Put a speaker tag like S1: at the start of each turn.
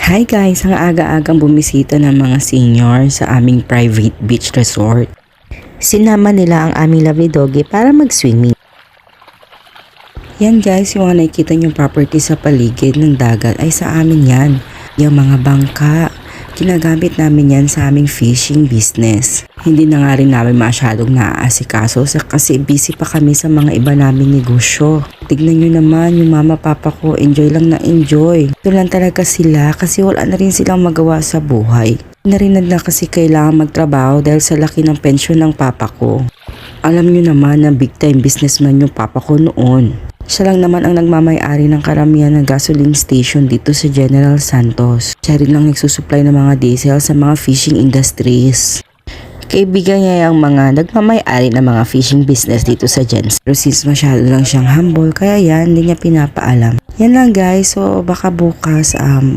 S1: Hi guys, ang aga-agang bumisita ng mga senior sa aming private beach resort. Sinama nila ang aming lovely doggy para mag-swimming. Yan guys, yung mga nakikita nyong property sa paligid ng dagat ay sa amin yan. Yung mga bangka, ginagamit namin yan sa aming fishing business. Hindi na nga rin namin masyadong naaasikaso kasi busy pa kami sa mga iba naming negosyo. Tignan nyo naman yung mama papa ko, enjoy lang na enjoy. Ito lang talaga sila kasi wala na rin silang magawa sa buhay. Narinad na kasi kailangan magtrabaho dahil sa laki ng pensyon ng papa ko. Alam nyo naman na big time businessman yung papa ko noon. Siya lang naman ang nagmamay-ari ng karamihan ng gasoline station dito sa General Santos. Siya rin lang nagsusupply ng mga diesel sa mga fishing industries. Kaibigan niya yung mga nagmamay-ari ng mga fishing business dito sa Gens. Pero since masyado lang siyang humble, kaya yan, hindi niya pinapaalam. Yan lang guys, so baka bukas